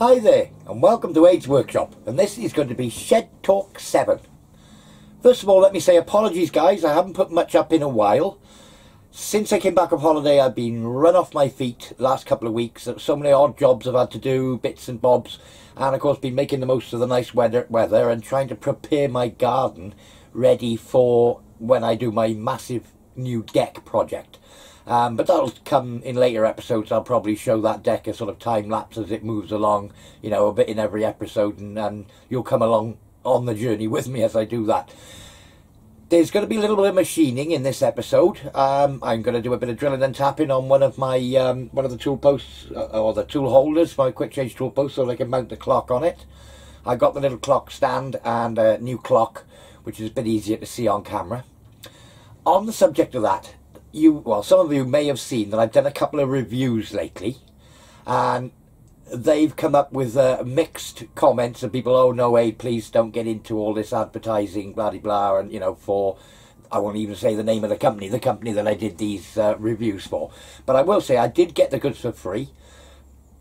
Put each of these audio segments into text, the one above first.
Hi there, and welcome to Aid's Workshop, and this is going to be Shed Talk 7. First of all, let me say apologies guys, I haven't put much up in a while. Since I came back from holiday, I've been run off my feet the last couple of weeks. So many odd jobs I've had to do, bits and bobs, and of course been making the most of the nice weather and trying to prepare my garden ready for when I do my massive new deck project. But that'll come in later episodes. I'll probably show that deck as sort of time-lapse as it moves along, you know, a bit in every episode, and you'll come along on the journey with me as I do that. There's going to be a little bit of machining in this episode. I'm going to do a bit of drilling and tapping on one of my one of the tool posts, or the tool holders, my quick change tool post, so I can mount the clock on it. I got the little clock stand and a new clock, which is a bit easier to see on camera. On the subject of that, some of you may have seen that I've done a couple of reviews lately, and they've come up with mixed comments of people, oh no Aid, please don't get into all this advertising, blah de blah, and you know, I won't even say the name of the company that I did these reviews for. But I will say I did get the goods for free.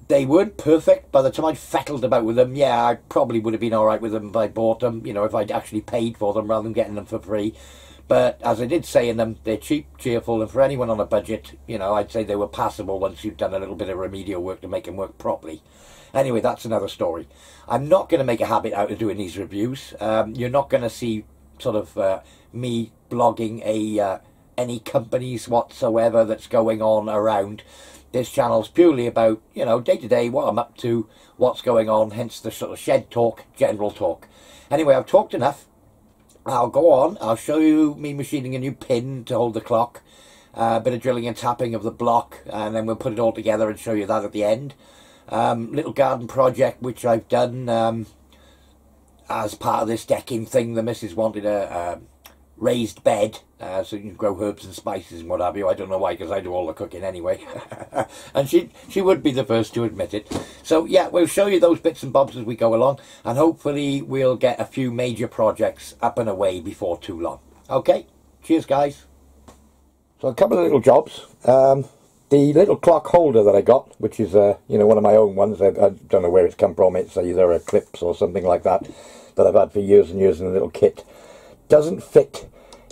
They weren't perfect. By the time I'd fettled about with them, yeah, I probably would have been alright with them if I bought them, you know, if I'd actually paid for them rather than getting them for free. But as I did say in them, they're cheap, cheerful, and for anyone on a budget, you know, I'd say they were passable once you've done a little bit of remedial work to make them work properly. Anyway, that's another story. I'm not going to make a habit out of doing these reviews. You're not going to see sort of me blogging any companies whatsoever that's going on around. This channel's purely about, you know, day to day, what I'm up to, what's going on, hence the sort of shed talk, general talk. Anyway, I've talked enough. I'll go on, I'll show you me machining a new pin to hold the clock, a bit of drilling and tapping of the block, and then we'll put it all together and show you that at the end. Little garden project which I've done as part of this decking thing. The missus wanted a raised bed so you can grow herbs and spices and what have you. I don't know why, because I do all the cooking anyway. And she would be the first to admit it. So yeah, we'll show you those bits and bobs as we go along, and hopefully we'll get a few major projects up and away before too long. Okay, cheers guys. So a couple of little jobs. The little clock holder that I got, which is you know, one of my own ones. I don't know where it's come from. It's either a Clips or something like that I've had for years and years in a little kit. Doesn't fit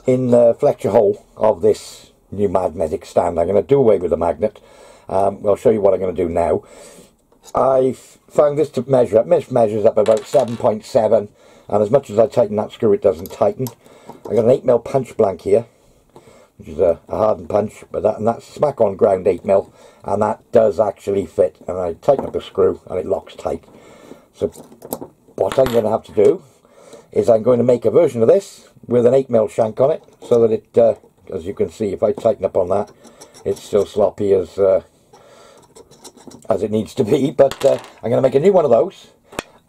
in the flexure hole of this new magnetic stand. I'm going to do away with the magnet. I'll show you what I'm going to do now. I've found this to measure up. This measures up about 7.7, and as much as I tighten that screw, it doesn't tighten. I've got an 8mm punch blank here, which is a hardened punch, but that's smack on ground 8mm, and that does actually fit. And I tighten up the screw and it locks tight. So what I'm going to have to do is I'm going to make a version of this with an 8mm shank on it, so that it, as you can see, if I tighten up on that, it's still sloppy as it needs to be. But I'm going to make a new one of those.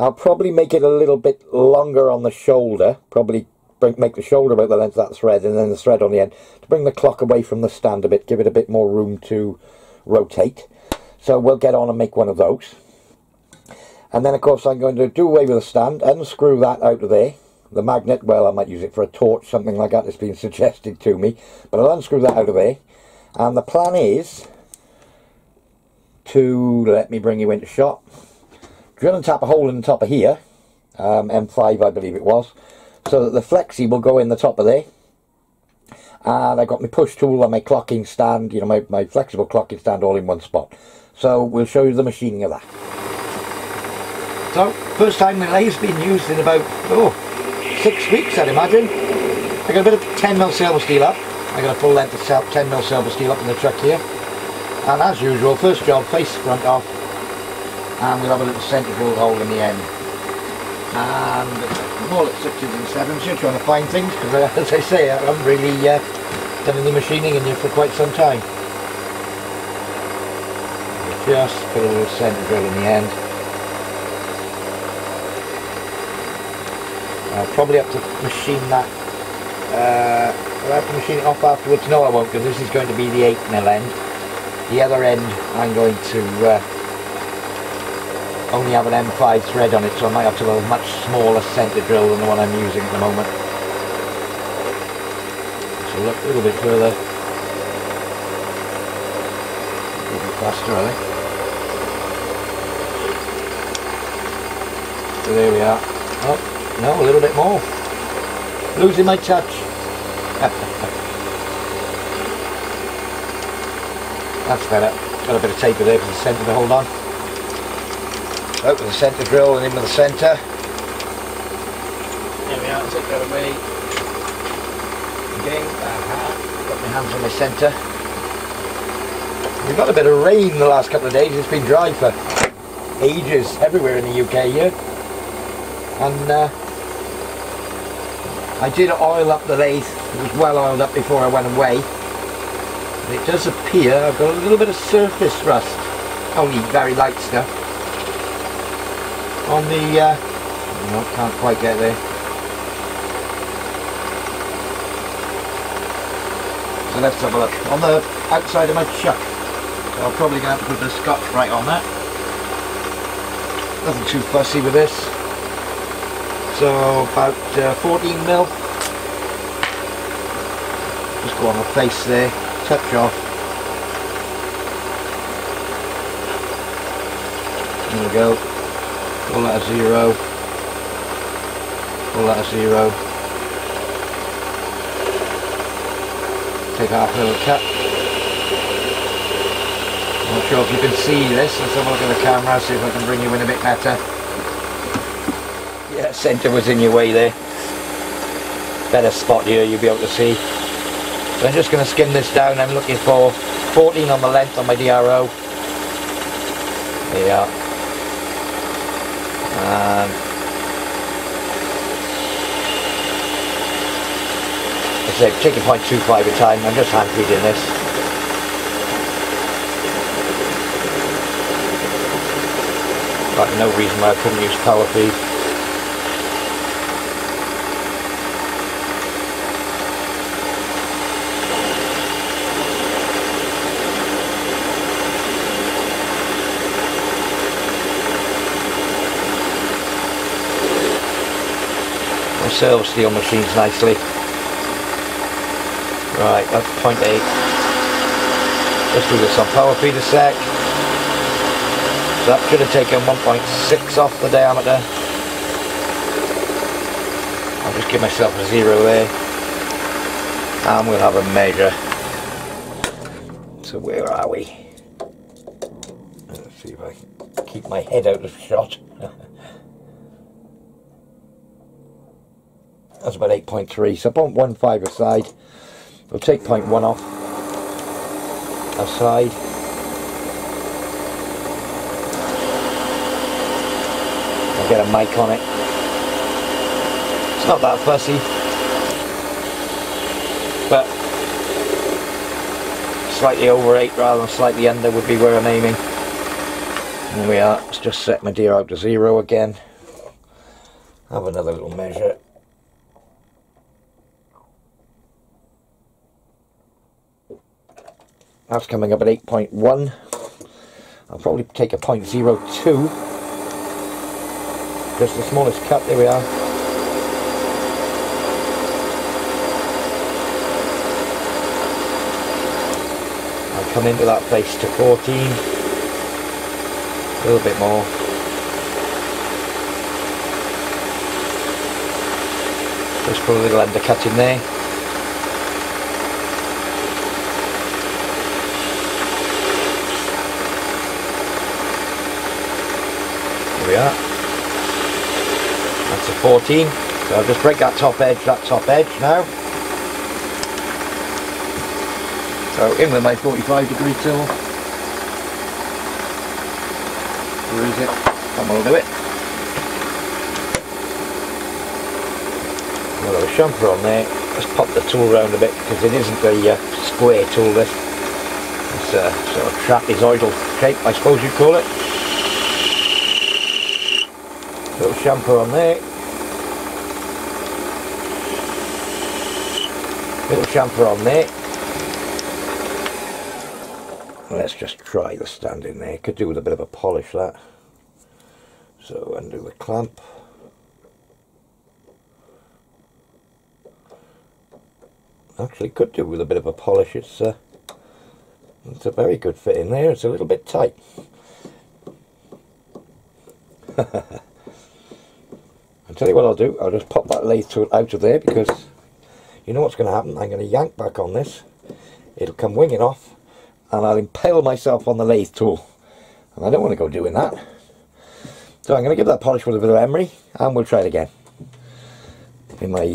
I'll probably make it a little bit longer on the shoulder, probably make the shoulder about the length of that thread, and then the thread on the end, to bring the clock away from the stand a bit, give it a bit more room to rotate. So we'll get on and make one of those. And then of course I'm going to do away with the stand, unscrew that out of there. The magnet, well, I might use it for a torch, something like that has been suggested to me. But I'll unscrew that out of there. And the plan is to, let me bring you into shot, drill and tap a hole in the top of here, M5 I believe it was, so that the flexi will go in the top of there. And I got my push tool and my clocking stand, you know, my flexible clocking stand all in one spot. So we'll show you the machining of that. So, first time the lathe's been used in about, 6 weeks I'd imagine. I got a bit of 10mm silver steel up. I got a full length of 10mm silver steel up in the truck here. And as usual, first job, face front off. And we'll have a little centre drill hole in the end. And more at 6s and 7s, you're trying to find things, because as I say, I haven't really done any machining in here for quite some time. Just put a little centre drill in the end. I'll probably have to machine that. I'll have to machine it off afterwards. No, I won't, because this is going to be the 8mm end. The other end, I'm going to only have an M5 thread on it, so I might have to have a much smaller centre drill than the one I'm using at the moment. So look a little bit further. A little bit faster, I think. So there we are. Oh, no, a little bit more. Losing my touch. That's better. Got a bit of taper there for the centre to hold on. Out with the centre drill and in with the centre. There we are, take that away. Again, got my hands on my centre. We've got a bit of rain the last couple of days. It's been dry for ages everywhere in the UK here. And I did oil up the lathe. It was well oiled up before I went away. And it does appear I've got a little bit of surface rust. Only very light stuff. On the, no, can't quite get there. So let's have a look. On the outside of my chuck. So I'm probably going to have to put a bit of Scotch Brite on that. Nothing too fussy with this. So about 14 mil. Just go on the face there, touch off. There we go. Pull that at 0. Pull that at 0. Take half a little cut. I'm not sure if you can see this. Let's have a look at the camera, see if I can bring you in a bit better. Yeah, centre was in your way there. Better spot here, you'll be able to see. So I'm just going to skim this down. I'm looking for 14 on the length on my DRO. There you are. I say take a 0.25 at a time. I'm just hand feeding this. Got no reason why I couldn't use power feed. Servo steel machines nicely. Right, that's 0.8. Let's do this on power feed a sec. So that should have taken 1.6 off the diameter. I'll just give myself a 0 there. And we'll have a measure. So where are we? Let's see if I can keep my head out of shot. That's about 8.3, so 0.15 aside. We'll take 0.1 off aside. I'll get a mic on it. It's not that fussy, but slightly over 8 rather than slightly under would be where I'm aiming. There we are. Let's just set my deer out to 0 again. Have another little measure. That's coming up at 8.1. I'll probably take a 0.02. Just the smallest cut, there we are. I'll come into that face to 14. A little bit more. Just put a little undercut in there. There we are. That's a 14. So I'll just break that top edge now. So in with my 45-degree tool. Where is it? Come on, we'll do it. A little chamfer on there. Let's pop the tool around a bit because it isn't a square tool. This it's a sort of trapezoidal shape, I suppose you'd call it. Little chamfer on there. Little chamfer on there. Let's just try the stand in there. Could do with a bit of a polish that. So undo the clamp. Actually could do with a bit of a polish. It's a very good fit in there. It's a little bit tight. I'll tell you what I'll do, I'll just pop that lathe tool out of there, because you know what's going to happen. I'm going to yank back on this, it'll come winging off, and I'll impale myself on the lathe tool, and I don't want to go doing that. So I'm going to give that polish with a bit of emery, and we'll try it again. And my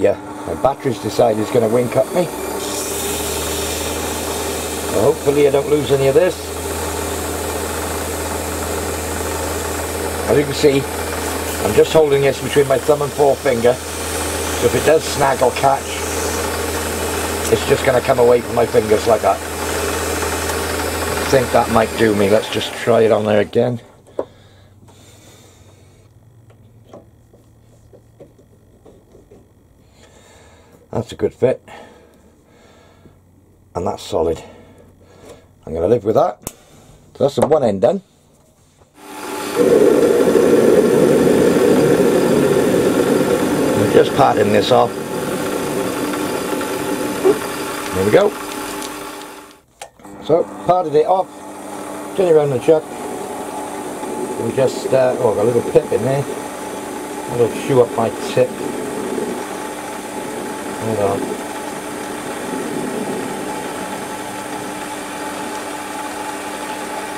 battery's decided it's going to wink at me, so hopefully I don't lose any of this. As you can see, I'm just holding this between my thumb and forefinger, so if it does snag or catch, it's just going to come away from my fingers like that. I think that might do me. Let's just try it on there again. That's a good fit, and that's solid. I'm going to live with that. So that's the one end done. I'm just patting this off. There we go. So, parted it off, turn it around the chuck. We just, oh, I've got a little pip in there. That'll chew up my tip. Hold on.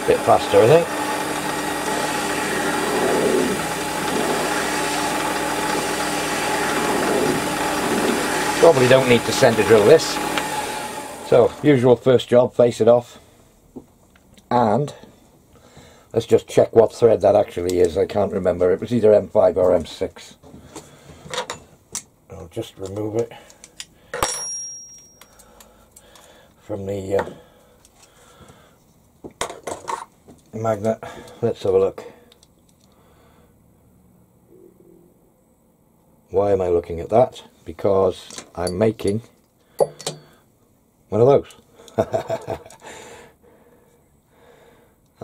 Bit faster, I think. Probably don't need to center drill this. So, usual first job, face it off. And let's just check what thread that actually is. I can't remember. It was either M5 or M6. I'll just remove it from the magnet. Let's have a look. Why am I looking at that? Because I'm making one of those.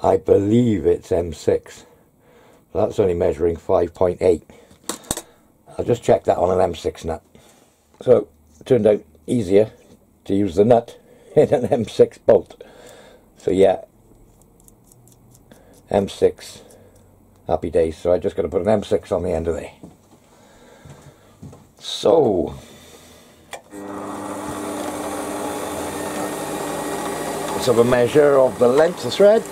I believe it's M6. That's only measuring 5.8. I'll just check that on an M6 nut. So it turned out easier to use the nut in an M6 bolt. So yeah, M6, happy days. So I just got to put an M6 on the end of there. So let's have a measure of the length of the thread.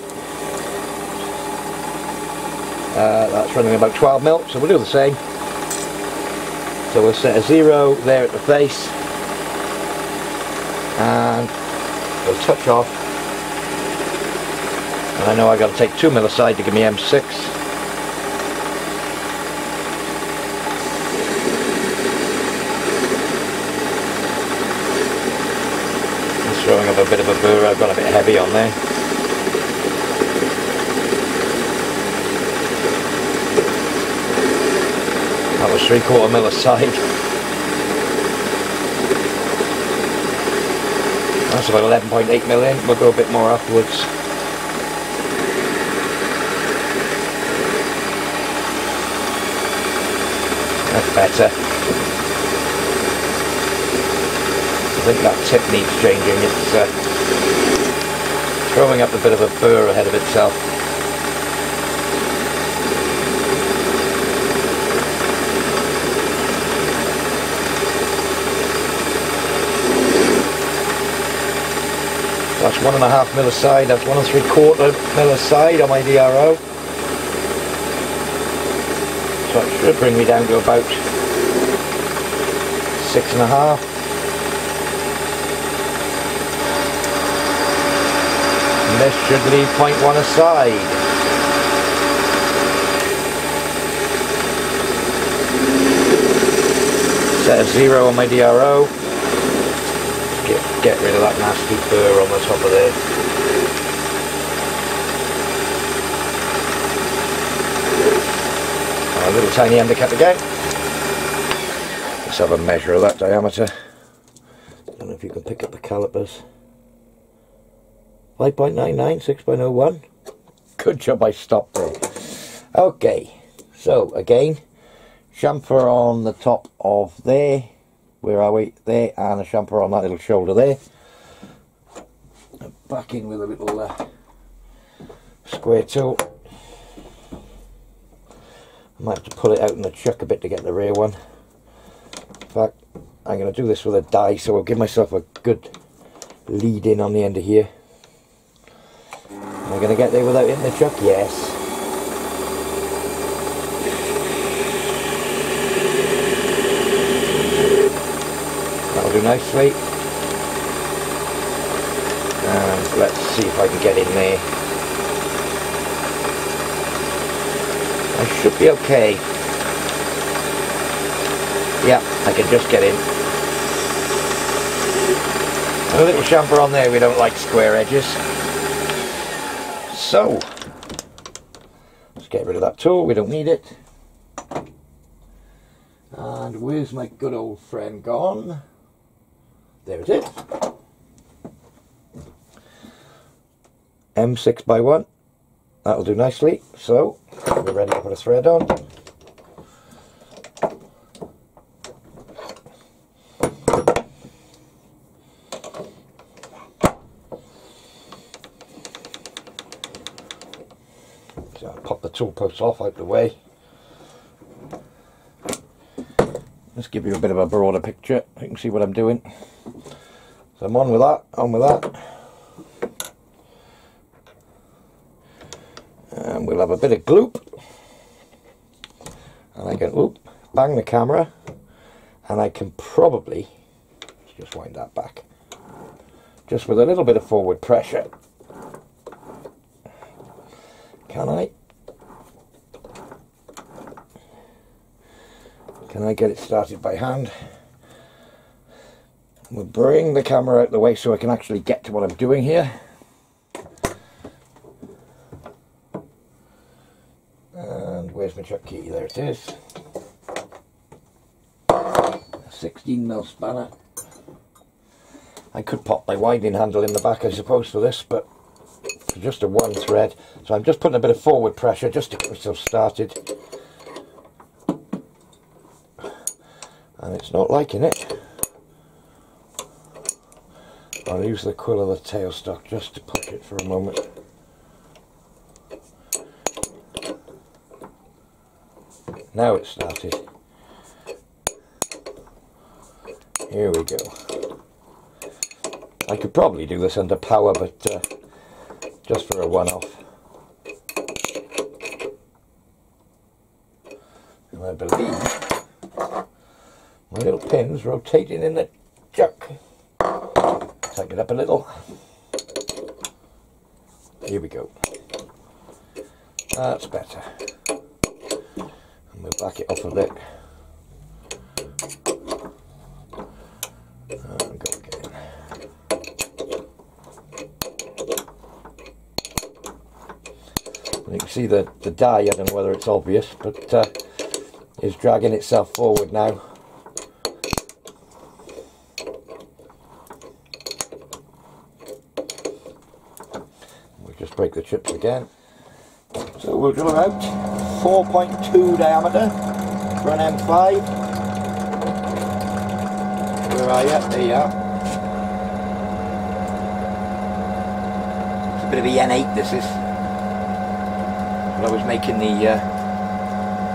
That's running about 12 mil, so we'll do the same. So we'll set a 0 there at the face, and we'll touch off. And I know I've got to take 2 mil aside to give me M6. Just throwing up a bit of a burr, I've got a bit heavy on there. That was 3/4 mil aside. That's about 11.8 mil in. We'll go a bit more afterwards. That's better. I think that tip needs changing. It's throwing up a bit of a burr ahead of itself. That's 1.5 mil aside, that's 1 3/4 mil aside on my DRO. So it should bring me down to about 6.5. And this should leave 0.1 aside. Set a 0 on my DRO. Get rid of that nasty burr on the top of there. A little tiny undercut again. Let's have a measure of that diameter. I don't know if you can pick up the calipers. 5.99, 6.01. Good job I stopped there. Okay, so again, chamfer on the top of there. Where are we? There, and a chamfer on that little shoulder there. Back in with a little square tool. I might have to pull it out in the chuck a bit to get the rear one. In fact, I'm going to do this with a die, so I'll give myself a good lead in on the end of here. Am I going to get there without hitting the chuck? Yes. That'll do nicely. And let's see if I can get in there. I should be okay. Yeah, I can just get in. And a little chamfer on there, we don't like square edges. So, let's get rid of that tool, we don't need it. And where's my good old friend gone? There it is. M6x1. That'll do nicely. So, we're ready to put a thread on. So I'll pop the tool post off out the way. Let's give you a bit of a broader picture. You can see what I'm doing. So I'm on with that, on with that. And we'll have a bit of gloop. And I can bang the camera. And I can probably, let's just wind that back. Just with a little bit of forward pressure. Can I? Can I get it started by hand? We'll bring the camera out of the way so I can actually get to what I'm doing here. And where's my Chucky? There it is. A 16mm spanner. I could pop my winding handle in the back, I suppose, for this, but for just a one thread. So I'm just putting a bit of forward pressure just to get myself started. And it's not liking it. I'll use the quill of the tailstock just to push it for a moment. Now it's started. Here we go. I could probably do this under power, but just for a one-off. And I believe my little pin's rotating in the chuck. Tighten it up a little. Here we go. That's better. And we'll back it off a bit. And go again. And you can see the die, I don't know whether it's obvious, but is dragging itself forward now. Just break the chips again. So we'll drill out 4.2 diameter for an M5. Where are you? There you are. It's a bit of a N8 this is. What I was making the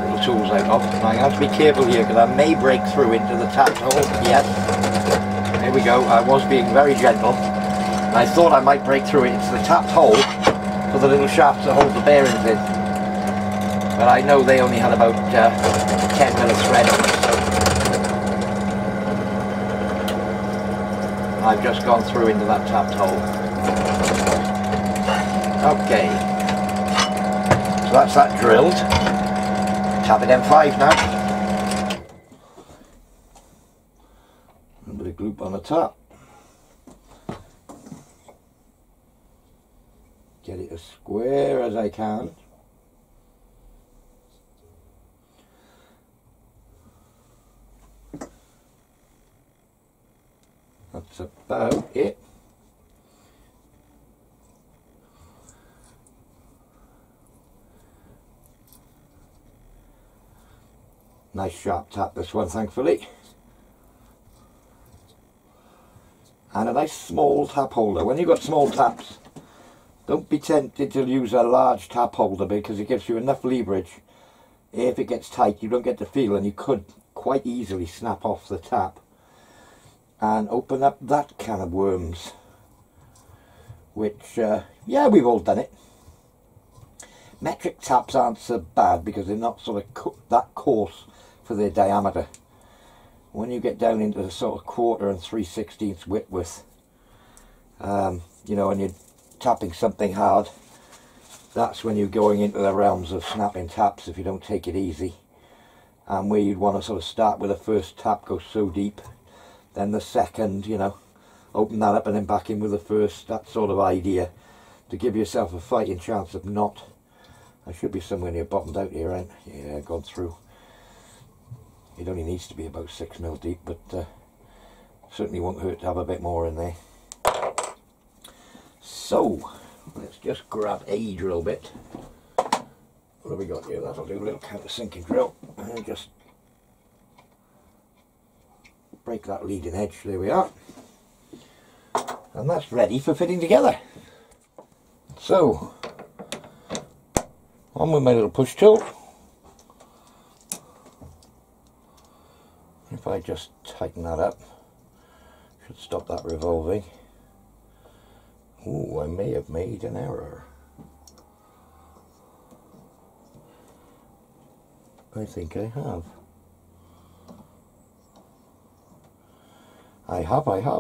little tools out of. And I have to be careful here because I may break through into the tapped hole. Yes. There we go. I was being very gentle. And I thought I might break through it into the tapped hole for the little shaft to hold the bearings in. But I know they only had about 10mm of thread on it, so I've just gone through into that tapped hole. Okay. So that's that drilled. Tap it M5 now. A bit of gloop on the top. Get it as square as I can. That's about it. Nice sharp tap this one, thankfully. And a nice small tap holder. When you've got small taps, don't be tempted to use a large tap holder because it gives you enough leverage if it gets tight, you don't get the feel, and you could quite easily snap off the tap and open up that can of worms, which yeah, we've all done it. Metric taps aren't so bad because they're not sort of that coarse for their diameter. When you get down into the sort of 1/4 and 3/16 width, you know, and you're tapping something hard, that's when you're going into the realms of snapping taps if you don't take it easy. And where you'd want to sort of start with the first tap, go so deep, then the second, you know, open that up and then back in with the first, that sort of idea, to give yourself a fighting chance of not. I should be somewhere near bottomed out here, right? Yeah, gone through. It only needs to be about 6 mil deep, but certainly won't hurt to have a bit more in there. So, let's just grab a drill bit. What have we got here? That'll do, a little countersinking drill. And just break that leading edge, there we are. And that's ready for fitting together. So, on with my little push tool. If I just tighten that up, should stop that revolving. Ooh, I may have made an error. I think I have.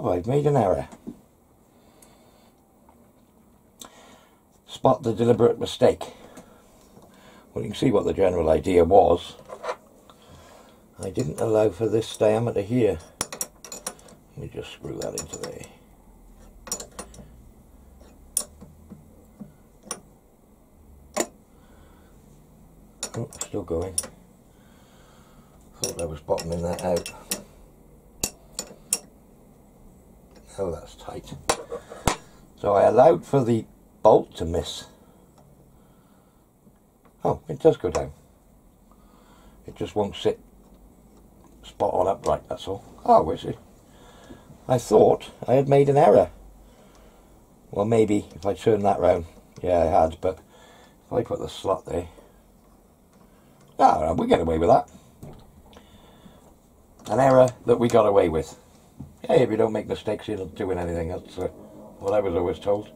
I've made an error. Spot the deliberate mistake. Well, you can see what the general idea was. I didn't allow for this diameter here. Let me just screw that into there. Oh, still going. Thought I was bottoming that out. Oh, that's tight. So I allowed for the bolt to miss. Oh, it does go down. It just won't sit spot on upright, that's all. Oh, is it? I thought I had made an error. Well, maybe if I turn that round. Yeah, I had, but if I put the slot there. Ah, we get away with that. An error that we got away with. Hey, if you don't make mistakes, you're not doing anything. That's what I was always told.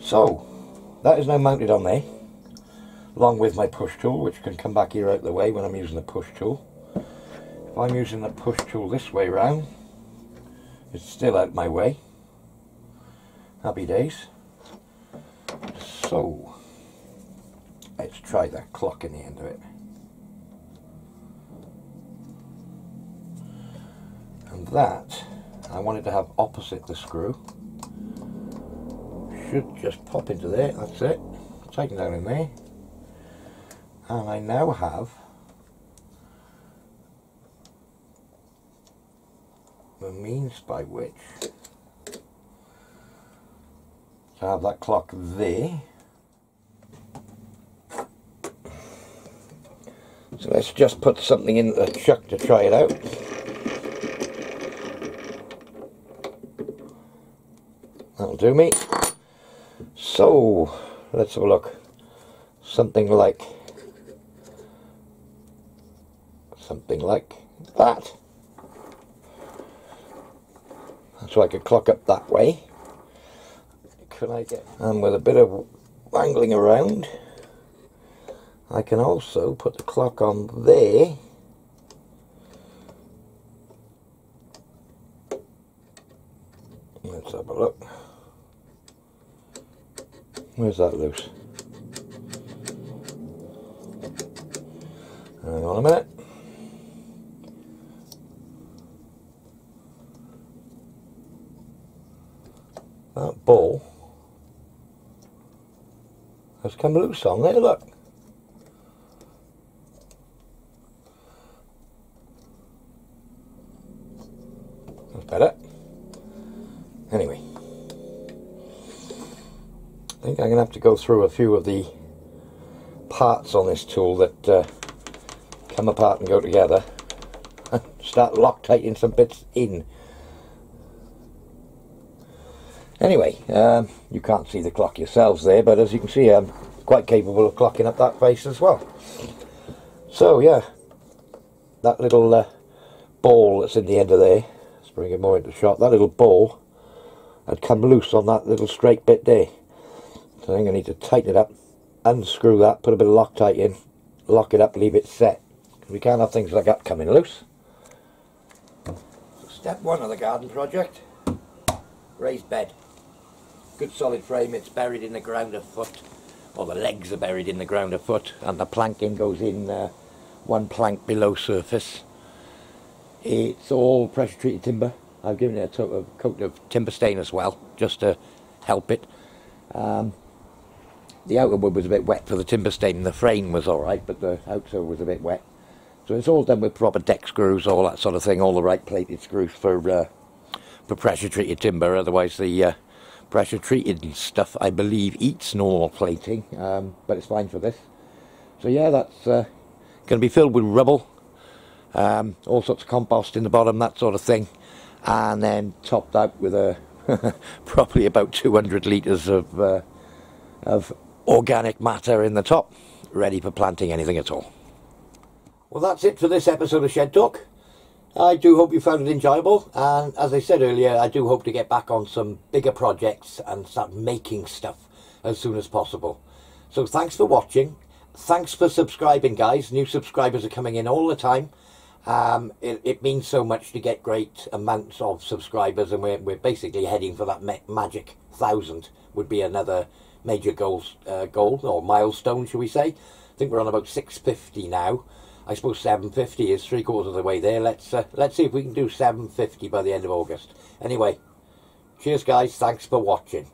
So, that is now mounted on there, along with my push tool, which can come back here out the way when I'm using the push tool. If I'm using the push tool this way round, it's still out my way. Happy days. So, let's try that clock in the end of it. And that, I wanted to have opposite the screw. Should just pop into there, that's it. Tighten down in there. And I now have the means by which to have that clock there. So let's just put something in the chuck to try it out. That'll do me. So let's have a look. Something like that. So I could clock up that way. Can I get, and with a bit of wangling around, I can also put the clock on there. Let's have a look. Where's that loose? Hang on a minute. That ball has come loose on there, look. That's better. Anyway, I think I'm going to have to go through a few of the parts on this tool that come apart and go together and start Loctiting some bits in. Anyway, you can't see the clock yourselves there, but as you can see, I'm quite capable of clocking up that face as well. So yeah, that little ball that's in the end of there, let's bring it more into shot, that little ball had come loose on that little straight bit there. So I think I need to tighten it up, unscrew that, put a bit of Loctite in, lock it up, leave it set. We can't have things like that coming loose. So step one of the garden project, raised bed. Good solid frame, it's buried in the ground a foot, or the legs are buried in the ground a foot, and the planking goes in one plank below surface. It's all pressure treated timber. I've given it a coat of timber stain as well, just to help it. The outer wood was a bit wet for the timber stain. The frame was alright, but the outer was a bit wet. So it's all done with proper deck screws, all that sort of thing, all the right plated screws for pressure treated timber. Otherwise the pressure treated stuff, I believe, eats normal plating, but it's fine for this. So yeah, that's going to be filled with rubble, all sorts of compost in the bottom, that sort of thing, and then topped out with a probably about 200 litres of organic matter in the top, ready for planting anything at all. Well, that's it for this episode of Shed Talk. I do hope you found it enjoyable, and as I said earlier, I do hope to get back on some bigger projects and start making stuff as soon as possible. So thanks for watching, thanks for subscribing guys, new subscribers are coming in all the time. It means so much to get great amounts of subscribers, and we're basically heading for that magic 1,000 would be another major goal or milestone, shall we say. I think we're on about 650 now. I suppose 750 is 3/4 of the way there. Let's see if we can do 750 by the end of August. Anyway, cheers guys, thanks for watching.